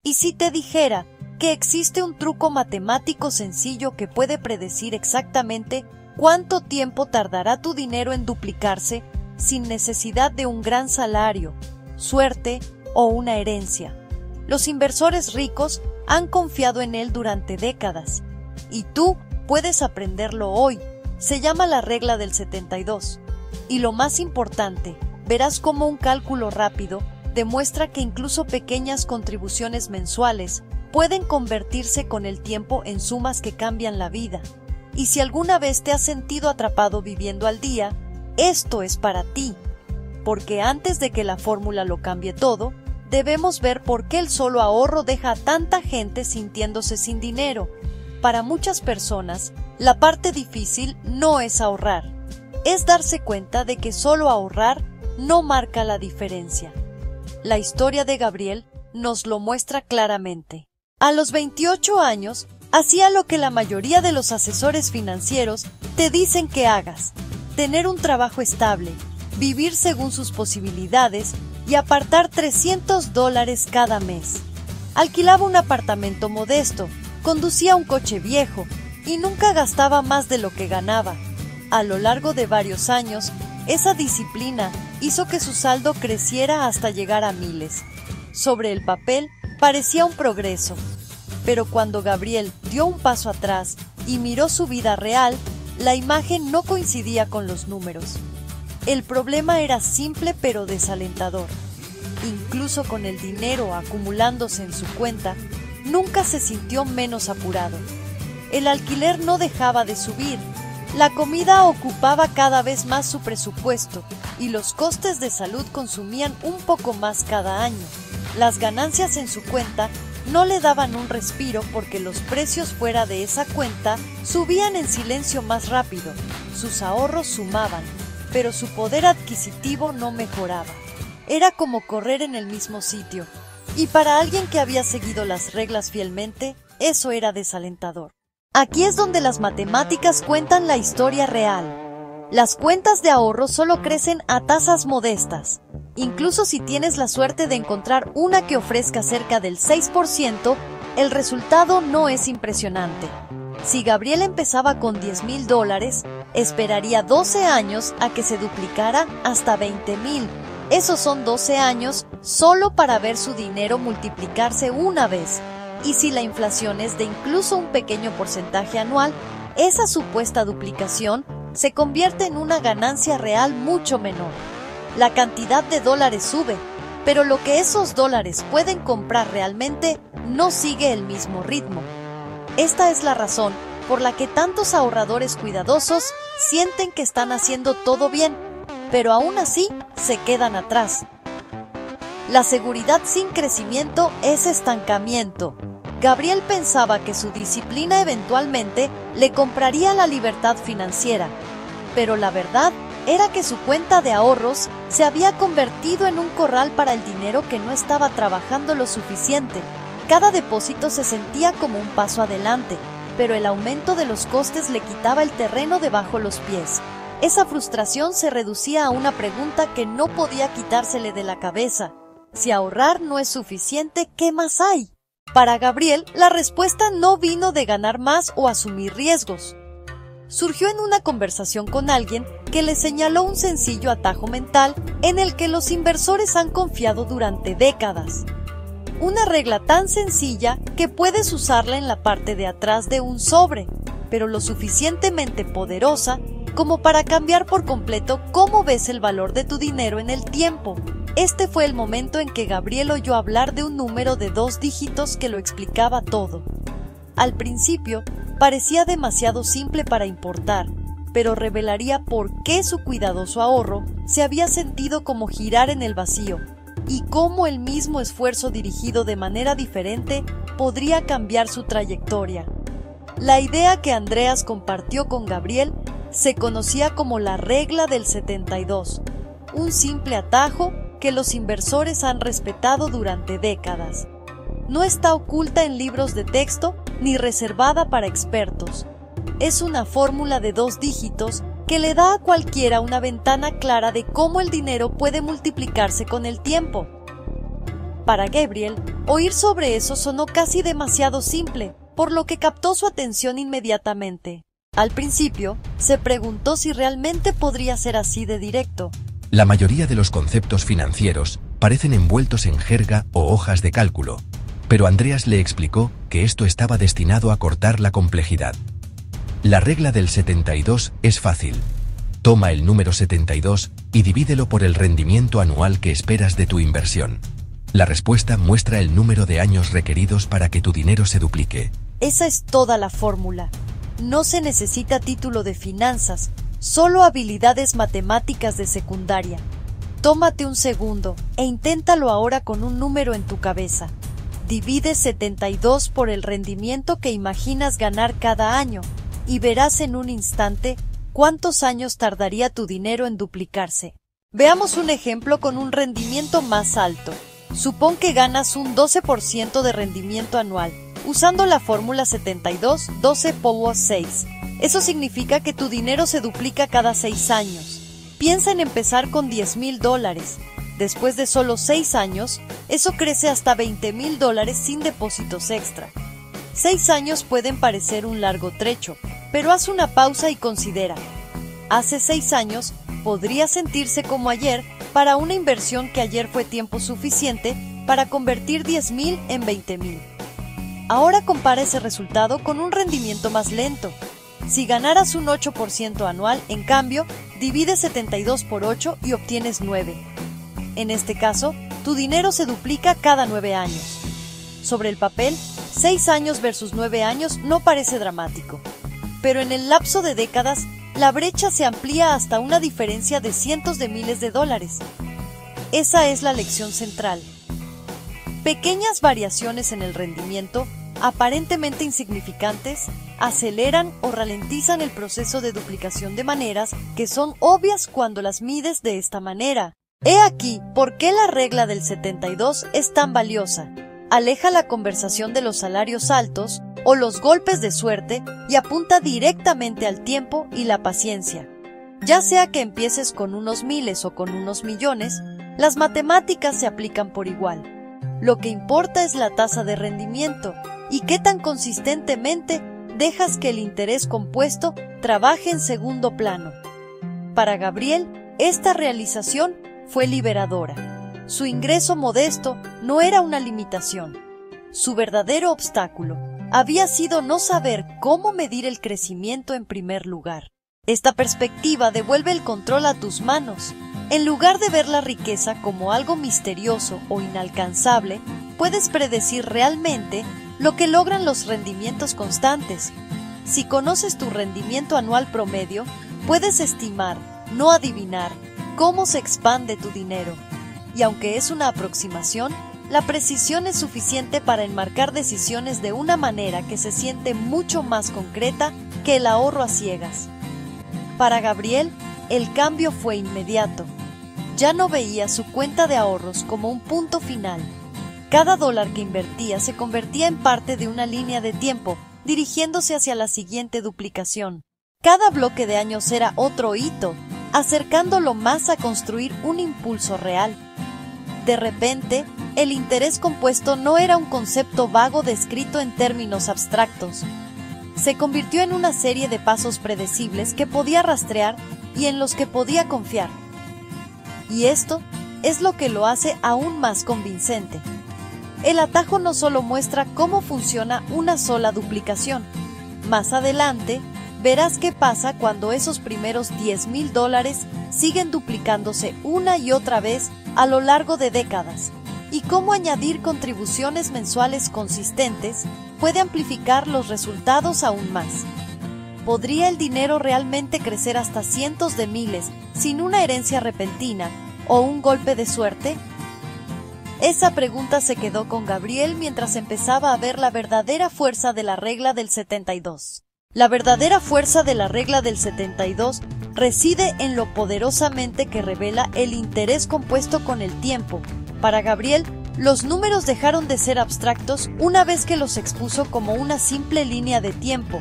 ¿Y si te dijera que existe un truco matemático sencillo que puede predecir exactamente cuánto tiempo tardará tu dinero en duplicarse sin necesidad de un gran salario, suerte o una herencia? Los inversores ricos han confiado en él durante décadas, y tú puedes aprenderlo hoy. Se llama la regla del 72. Y lo más importante, verás cómo un cálculo rápido demuestra que incluso pequeñas contribuciones mensuales pueden convertirse con el tiempo en sumas que cambian la vida. Y si alguna vez te has sentido atrapado viviendo al día, esto es para ti. Porque antes de que la fórmula lo cambie todo, debemos ver por qué el solo ahorro deja a tanta gente sintiéndose sin dinero. Para muchas personas, la parte difícil no es ahorrar, es darse cuenta de que solo ahorrar no marca la diferencia. La historia de Gabriel nos lo muestra claramente. A los 28 años, hacía lo que la mayoría de los asesores financieros te dicen que hagas: tener un trabajo estable, vivir según sus posibilidades y apartar $300 cada mes. Alquilaba un apartamento modesto, conducía un coche viejo y nunca gastaba más de lo que ganaba. A lo largo de varios años, esa disciplina hizo que su saldo creciera hasta llegar a miles. Sobre el papel, parecía un progreso. Pero cuando Gabriel dio un paso atrás y miró su vida real, la imagen no coincidía con los números. El problema era simple pero desalentador. Incluso con el dinero acumulándose en su cuenta, nunca se sintió menos apurado. El alquiler no dejaba de subir, la comida ocupaba cada vez más su presupuesto y los costes de salud consumían un poco más cada año. Las ganancias en su cuenta no le daban un respiro porque los precios fuera de esa cuenta subían en silencio más rápido. Sus ahorros sumaban, pero su poder adquisitivo no mejoraba. Era como correr en el mismo sitio, y para alguien que había seguido las reglas fielmente, eso era desalentador. Aquí es donde las matemáticas cuentan la historia real. Las cuentas de ahorro solo crecen a tasas modestas. Incluso si tienes la suerte de encontrar una que ofrezca cerca del 6%, el resultado no es impresionante. Si Gabriel empezaba con $10,000, esperaría 12 años a que se duplicara hasta $20,000. Esos son 12 años solo para ver su dinero multiplicarse una vez. Y si la inflación es de incluso un pequeño porcentaje anual, esa supuesta duplicación se convierte en una ganancia real mucho menor. La cantidad de dólares sube, pero lo que esos dólares pueden comprar realmente no sigue el mismo ritmo. Esta es la razón por la que tantos ahorradores cuidadosos sienten que están haciendo todo bien, pero aún así se quedan atrás. La seguridad sin crecimiento es estancamiento. Gabriel pensaba que su disciplina eventualmente le compraría la libertad financiera, pero la verdad era que su cuenta de ahorros se había convertido en un corral para el dinero que no estaba trabajando lo suficiente. Cada depósito se sentía como un paso adelante, pero el aumento de los costes le quitaba el terreno debajo los pies. Esa frustración se reducía a una pregunta que no podía quitársele de la cabeza: si ahorrar no es suficiente, ¿qué más hay? Para Gabriel, la respuesta no vino de ganar más o asumir riesgos. Surgió en una conversación con alguien que le señaló un sencillo atajo mental en el que los inversores han confiado durante décadas. Una regla tan sencilla que puedes usarla en la parte de atrás de un sobre, pero lo suficientemente poderosa como para cambiar por completo cómo ves el valor de tu dinero en el tiempo. Este fue el momento en que Gabriel oyó hablar de un número de 2 dígitos que lo explicaba todo. Al principio, parecía demasiado simple para importar, pero revelaría por qué su cuidadoso ahorro se había sentido como girar en el vacío, y cómo el mismo esfuerzo dirigido de manera diferente podría cambiar su trayectoria. La idea que Andreas compartió con Gabriel se conocía como la regla del 72, un simple atajo que los inversores han respetado durante décadas. No está oculta en libros de texto ni reservada para expertos. Es una fórmula de 2 dígitos que le da a cualquiera una ventana clara de cómo el dinero puede multiplicarse con el tiempo. Para Gabriel, oír sobre eso sonó casi demasiado simple, por lo que captó su atención inmediatamente. Al principio, se preguntó si realmente podría ser así de directo. La mayoría de los conceptos financieros parecen envueltos en jerga o hojas de cálculo, pero Andreas le explicó que esto estaba destinado a cortar la complejidad. La regla del 72 es fácil. Toma el número 72 y divídelo por el rendimiento anual que esperas de tu inversión. La respuesta muestra el número de años requeridos para que tu dinero se duplique. Esa es toda la fórmula. No se necesita título de finanzas, solo habilidades matemáticas de secundaria. Tómate un segundo e inténtalo ahora con un número en tu cabeza. Divide 72 por el rendimiento que imaginas ganar cada año y verás en un instante cuántos años tardaría tu dinero en duplicarse. Veamos un ejemplo con un rendimiento más alto. Supón que ganas un 12% de rendimiento anual, usando la fórmula 72, 12 por 6. Eso significa que tu dinero se duplica cada 6 años. Piensa en empezar con $10,000. Después de solo 6 años, eso crece hasta $20,000 sin depósitos extra. 6 años pueden parecer un largo trecho, pero haz una pausa y considera. Hace 6 años, podría sentirse como ayer para una inversión que ayer fue tiempo suficiente para convertir 10,000 en 20,000. Ahora compara ese resultado con un rendimiento más lento. Si ganaras un 8% anual, en cambio, divide 72 por 8 y obtienes 9. En este caso, tu dinero se duplica cada 9 años. Sobre el papel, 6 años versus 9 años no parece dramático. Pero en el lapso de décadas, la brecha se amplía hasta una diferencia de cientos de miles de dólares. Esa es la lección central. Pequeñas variaciones en el rendimiento, aparentemente insignificantes, aceleran o ralentizan el proceso de duplicación de maneras que son obvias cuando las mides de esta manera. He aquí por qué la regla del 72 es tan valiosa. Aleja la conversación de los salarios altos o los golpes de suerte y apunta directamente al tiempo y la paciencia. Ya sea que empieces con unos miles o con unos millones, las matemáticas se aplican por igual. Lo que importa es la tasa de rendimiento y qué tan consistentemente dejas que el interés compuesto trabaje en segundo plano. Para Gabriel, esta realización fue liberadora. Su ingreso modesto no era una limitación. Su verdadero obstáculo había sido no saber cómo medir el crecimiento en primer lugar. Esta perspectiva devuelve el control a tus manos. En lugar de ver la riqueza como algo misterioso o inalcanzable, puedes predecir realmente lo que logran los rendimientos constantes. Si conoces tu rendimiento anual promedio, puedes estimar, no adivinar, cómo se expande tu dinero. Y aunque es una aproximación, la precisión es suficiente para enmarcar decisiones de una manera que se siente mucho más concreta que el ahorro a ciegas. Para Gabriel, el cambio fue inmediato. Ya no veía su cuenta de ahorros como un punto final. Cada dólar que invertía se convertía en parte de una línea de tiempo, dirigiéndose hacia la siguiente duplicación. Cada bloque de años era otro hito, acercándolo más a construir un impulso real. De repente, el interés compuesto no era un concepto vago descrito en términos abstractos. Se convirtió en una serie de pasos predecibles que podía rastrear y en los que podía confiar. Y esto es lo que lo hace aún más convincente. El atajo no solo muestra cómo funciona una sola duplicación. Más adelante, verás qué pasa cuando esos primeros $10,000 siguen duplicándose una y otra vez a lo largo de décadas, y cómo añadir contribuciones mensuales consistentes puede amplificar los resultados aún más. ¿Podría el dinero realmente crecer hasta cientos de miles sin una herencia repentina o un golpe de suerte? Esa pregunta se quedó con Gabriel mientras empezaba a ver la verdadera fuerza de la regla del 72. La verdadera fuerza de la regla del 72 reside en lo poderosamente que revela el interés compuesto con el tiempo. Para Gabriel, los números dejaron de ser abstractos una vez que los expuso como una simple línea de tiempo.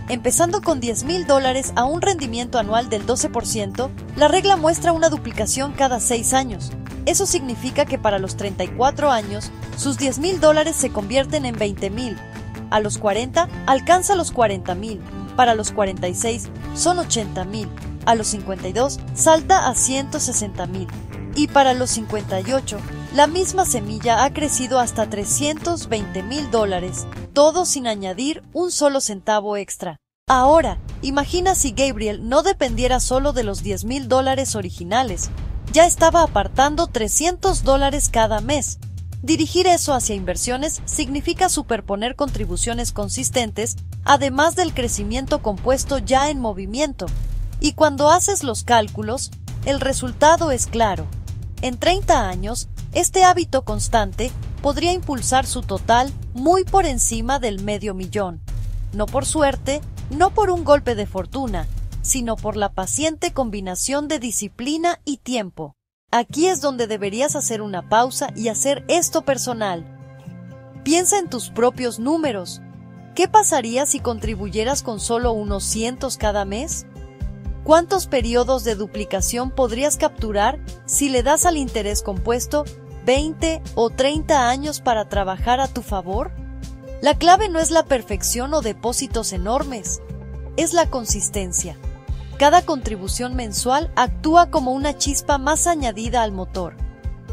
Empezando con $10,000 a un rendimiento anual del 12%, la regla muestra una duplicación cada 6 años. Eso significa que para los 34 años, sus $10,000 se convierten en 20,000. A los 40, alcanza los 40,000. Para los 46, son 80,000. A los 52, salta a 160,000. Y para los 58, la misma semilla ha crecido hasta $320,000, todo sin añadir un solo centavo extra. Ahora, imagina si Gabriel no dependiera solo de los $10,000 originales. Ya estaba apartando $300 cada mes. Dirigir eso hacia inversiones significa superponer contribuciones consistentes, además del crecimiento compuesto ya en movimiento. Y cuando haces los cálculos, el resultado es claro. En 30 años, este hábito constante podría impulsar su total muy por encima del $500,000. No por suerte, no por un golpe de fortuna, sino por la paciente combinación de disciplina y tiempo. Aquí es donde deberías hacer una pausa y hacer esto personal. Piensa en tus propios números. ¿Qué pasaría si contribuyeras con solo unos cientos cada mes? ¿Cuántos periodos de duplicación podrías capturar si le das al interés compuesto 20 o 30 años para trabajar a tu favor? La clave no es la perfección o depósitos enormes, es la consistencia. Cada contribución mensual actúa como una chispa más añadida al motor,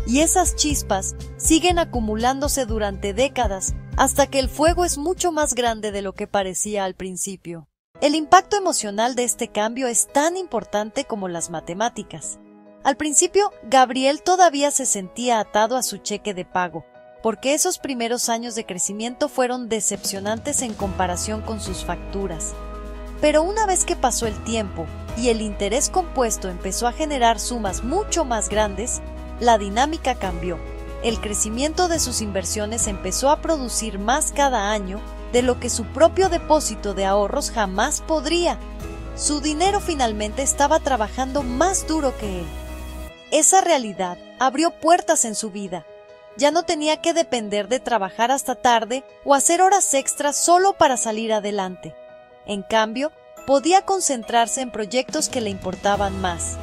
y esas chispas siguen acumulándose durante décadas hasta que el fuego es mucho más grande de lo que parecía al principio. El impacto emocional de este cambio es tan importante como las matemáticas. Al principio, Gabriel todavía se sentía atado a su cheque de pago, porque esos primeros años de crecimiento fueron decepcionantes en comparación con sus facturas. Pero una vez que pasó el tiempo y el interés compuesto empezó a generar sumas mucho más grandes, la dinámica cambió. El crecimiento de sus inversiones empezó a producir más cada año de lo que su propio depósito de ahorros jamás podría. Su dinero finalmente estaba trabajando más duro que él. Esa realidad abrió puertas en su vida. Ya no tenía que depender de trabajar hasta tarde o hacer horas extras solo para salir adelante. En cambio, podía concentrarse en proyectos que le importaban más.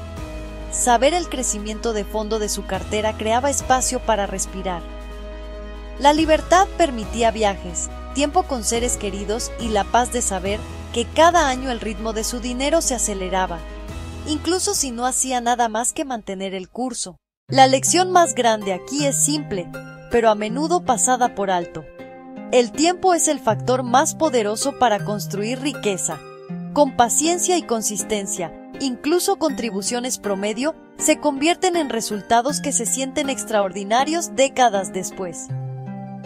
Saber el crecimiento de fondo de su cartera creaba espacio para respirar. La libertad permitía viajes, tiempo con seres queridos y la paz de saber que cada año el ritmo de su dinero se aceleraba, incluso si no hacía nada más que mantener el curso. La lección más grande aquí es simple, pero a menudo pasada por alto. El tiempo es el factor más poderoso para construir riqueza. Con paciencia y consistencia, incluso contribuciones promedio, se convierten en resultados que se sienten extraordinarios décadas después.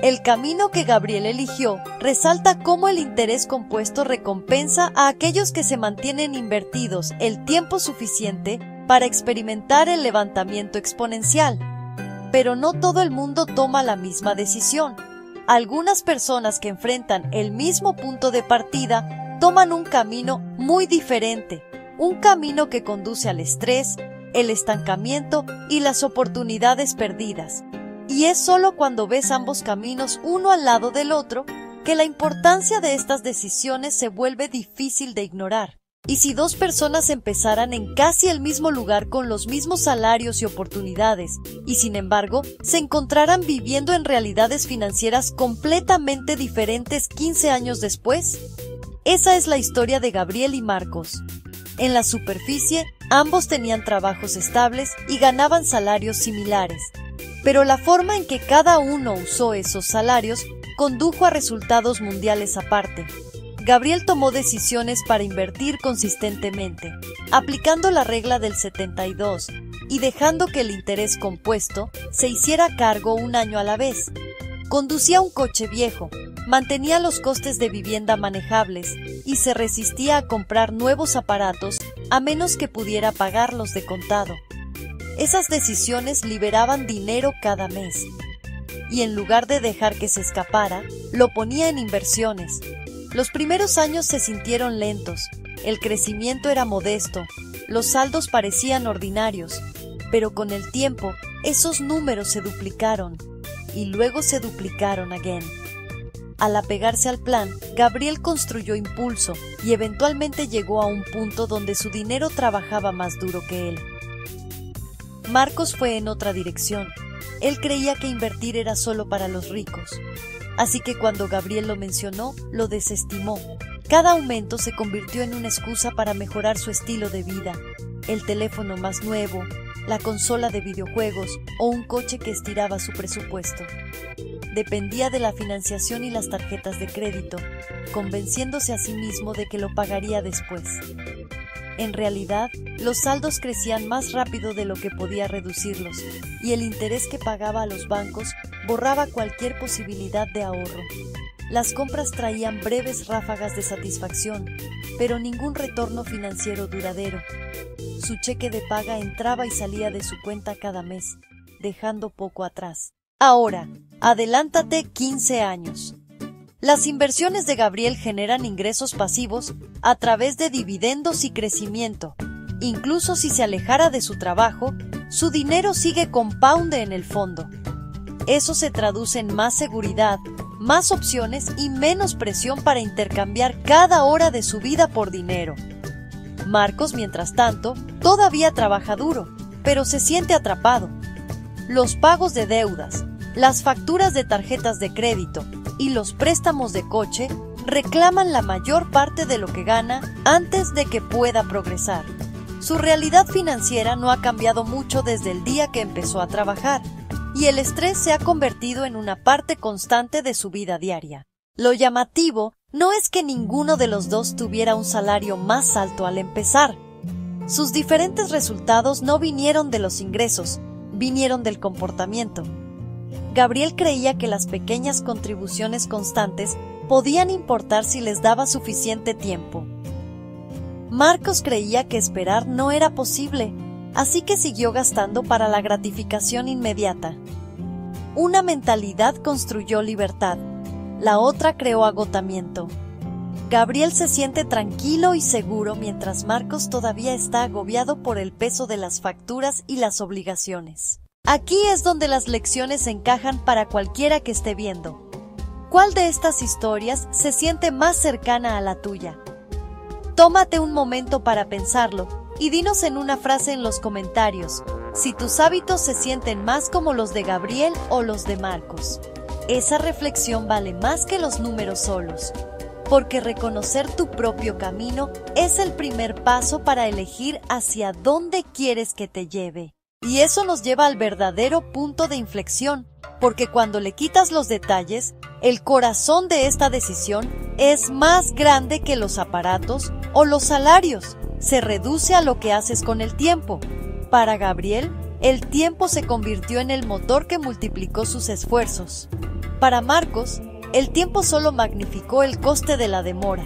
El camino que Gabriel eligió resalta cómo el interés compuesto recompensa a aquellos que se mantienen invertidos el tiempo suficiente para experimentar el levantamiento exponencial. Pero no todo el mundo toma la misma decisión. Algunas personas que enfrentan el mismo punto de partida toman un camino muy diferente, un camino que conduce al estrés, el estancamiento y las oportunidades perdidas. Y es solo cuando ves ambos caminos uno al lado del otro que la importancia de estas decisiones se vuelve difícil de ignorar. Y si dos personas empezaran en casi el mismo lugar con los mismos salarios y oportunidades, y sin embargo se encontraran viviendo en realidades financieras completamente diferentes 15 años después, esa es la historia de Gabriel y Marcos. En la superficie, ambos tenían trabajos estables y ganaban salarios similares, pero la forma en que cada uno usó esos salarios condujo a resultados mundiales aparte. Gabriel tomó decisiones para invertir consistentemente, aplicando la regla del 72 y dejando que el interés compuesto se hiciera cargo un año a la vez. Conducía un coche viejo, mantenía los costes de vivienda manejables y se resistía a comprar nuevos aparatos a menos que pudiera pagarlos de contado. Esas decisiones liberaban dinero cada mes, y en lugar de dejar que se escapara, lo ponía en inversiones. Los primeros años se sintieron lentos, el crecimiento era modesto, los saldos parecían ordinarios, pero con el tiempo esos números se duplicaron y luego se duplicaron again. Al apegarse al plan, Gabriel construyó impulso y eventualmente llegó a un punto donde su dinero trabajaba más duro que él. Marcos fue en otra dirección. Él creía que invertir era solo para los ricos. Así que cuando Gabriel lo mencionó, lo desestimó. Cada aumento se convirtió en una excusa para mejorar su estilo de vida. El teléfono más nuevo, la consola de videojuegos o un coche que estiraba su presupuesto. Dependía de la financiación y las tarjetas de crédito, convenciéndose a sí mismo de que lo pagaría después. En realidad, los saldos crecían más rápido de lo que podía reducirlos, y el interés que pagaba a los bancos borraba cualquier posibilidad de ahorro. Las compras traían breves ráfagas de satisfacción, pero ningún retorno financiero duradero. Su cheque de paga entraba y salía de su cuenta cada mes, dejando poco atrás. Ahora, adelántate 15 años. Las inversiones de Gabriel generan ingresos pasivos a través de dividendos y crecimiento. Incluso si se alejara de su trabajo, su dinero sigue compounde en el fondo. Eso se traduce en más seguridad, más opciones y menos presión para intercambiar cada hora de su vida por dinero. Marcos, mientras tanto, todavía trabaja duro, pero se siente atrapado. Los pagos de deudas, las facturas de tarjetas de crédito y los préstamos de coche reclaman la mayor parte de lo que gana antes de que pueda progresar. Su realidad financiera no ha cambiado mucho desde el día que empezó a trabajar, y el estrés se ha convertido en una parte constante de su vida diaria. Lo llamativo no es que ninguno de los dos tuviera un salario más alto al empezar. Sus diferentes resultados no vinieron de los ingresos, vinieron del comportamiento. Gabriel creía que las pequeñas contribuciones constantes podían importar si les daba suficiente tiempo. Marcos creía que esperar no era posible, así que siguió gastando para la gratificación inmediata. Una mentalidad construyó libertad, la otra creó agotamiento. Gabriel se siente tranquilo y seguro mientras Marcos todavía está agobiado por el peso de las facturas y las obligaciones. Aquí es donde las lecciones encajan para cualquiera que esté viendo. ¿Cuál de estas historias se siente más cercana a la tuya? Tómate un momento para pensarlo y dinos en una frase en los comentarios si tus hábitos se sienten más como los de Gabriel o los de Marcos. Esa reflexión vale más que los números solos, porque reconocer tu propio camino es el primer paso para elegir hacia dónde quieres que te lleve. Y eso nos lleva al verdadero punto de inflexión, porque cuando le quitas los detalles, el corazón de esta decisión es más grande que los aparatos o los salarios. Se reduce a lo que haces con el tiempo. Para Gabriel, el tiempo se convirtió en el motor que multiplicó sus esfuerzos. Para Marcos, el tiempo solo magnificó el coste de la demora.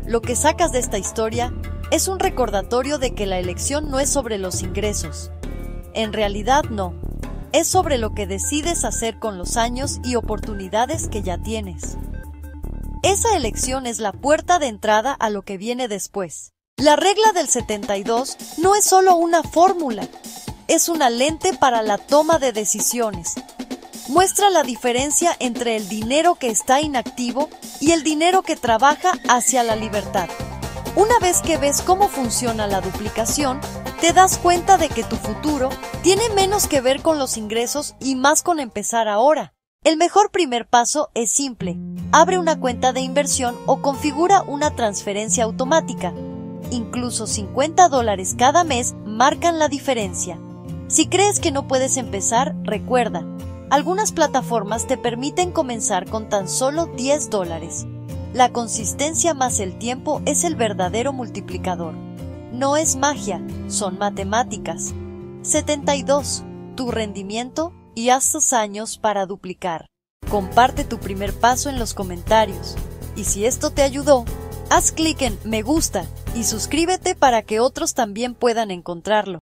Lo que sacas de esta historia es un recordatorio de que la elección no es sobre los ingresos. En realidad no, es sobre lo que decides hacer con los años y oportunidades que ya tienes. Esa elección es la puerta de entrada a lo que viene después. La regla del 72 no es solo una fórmula, es una lente para la toma de decisiones. Muestra la diferencia entre el dinero que está inactivo y el dinero que trabaja hacia la libertad. Una vez que ves cómo funciona la duplicación, te das cuenta de que tu futuro tiene menos que ver con los ingresos y más con empezar ahora. El mejor primer paso es simple. Abre una cuenta de inversión o configura una transferencia automática. Incluso $50 cada mes marcan la diferencia. Si crees que no puedes empezar, recuerda, algunas plataformas te permiten comenzar con tan solo $10. La consistencia más el tiempo es el verdadero multiplicador. No es magia, son matemáticas. 72. Tu rendimiento y haz tus años para duplicar. Comparte tu primer paso en los comentarios. Y si esto te ayudó, haz clic en me gusta y suscríbete para que otros también puedan encontrarlo.